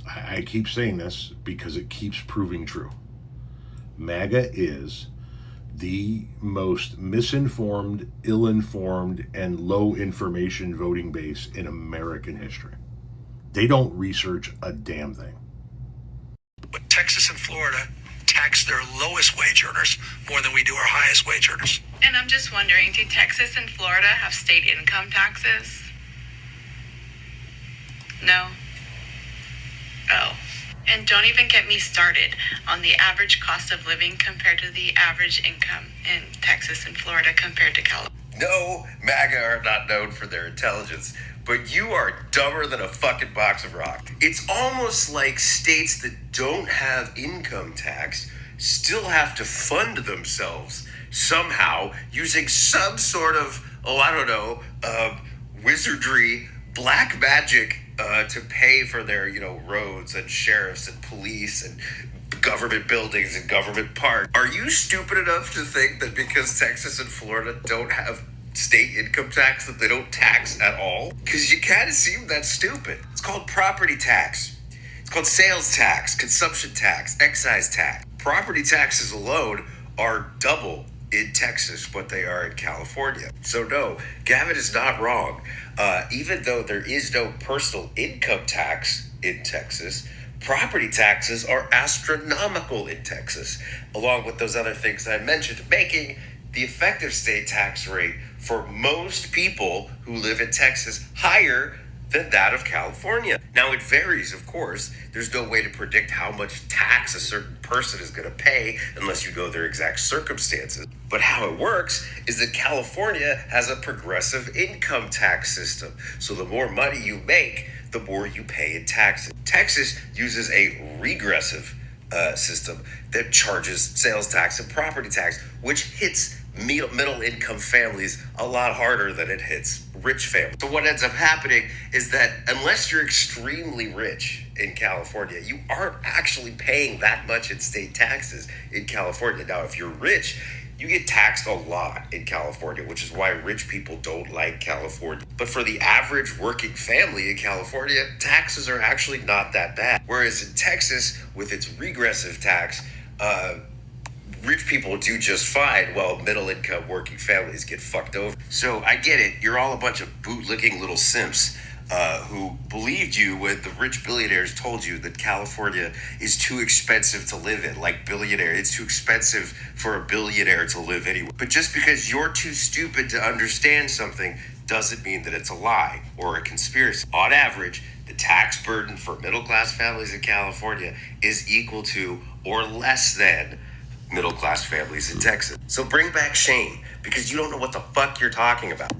I keep saying this because it keeps proving true. MAGA is the most misinformed, ill-informed, and low information voting base in American history. They don't research a damn thing. But Texas and Florida tax their lowest wage earners more than we do our highest wage earners. And I'm just wondering, do Texas and Florida have state income taxes? No? Oh. And don't even get me started on the average cost of living compared to the average income in Texas and Florida compared to California. No, MAGA are not known for their intelligence, but you are dumber than a fucking box of rocks. It's almost like states that don't have income tax still have to fund themselves somehow using some sort of, wizardry, black magic to pay for their, roads and sheriffs and police and government buildings and government parks. Are you stupid enough to think that because Texas and Florida don't have state income tax that they don't tax at all? Because you kind of seem that stupid. It's called property tax. It's called sales tax, consumption tax, excise tax. Property taxes alone are double in Texas what they are in California. So no, Gavin is not wrong. Even though there is no personal income tax in Texas, property taxes are astronomical in Texas, along with those other things that I mentioned, making the effective state tax rate for most people who live in Texas higher than that of California. Now it varies, of course. There's no way to predict how much tax a certain person is going to pay unless you know their exact circumstances. But how it works is that California has a progressive income tax system. So the more money you make, the more you pay in taxes. Texas uses a regressive system that charges sales tax and property tax, which hits middle income families a lot harder than it hits rich families. So what ends up happening is that unless you're extremely rich in California, you aren't actually paying that much in state taxes in California. Now, if you're rich, you get taxed a lot in California, which is why rich people don't like California. But for the average working family in California, taxes are actually not that bad. Whereas in Texas, with its regressive tax, rich people do just fine while middle income working families get fucked over. So I get it. You're all a bunch of bootlicking little simps who believed you when the rich billionaires told you that California is too expensive to live in. Like billionaire, it's too expensive for a billionaire to live anywhere. But just because you're too stupid to understand something doesn't mean that it's a lie or a conspiracy. On average, the tax burden for middle class families in California is equal to or less than middle class families in Texas. So bring back Shane, because you don't know what the fuck you're talking about.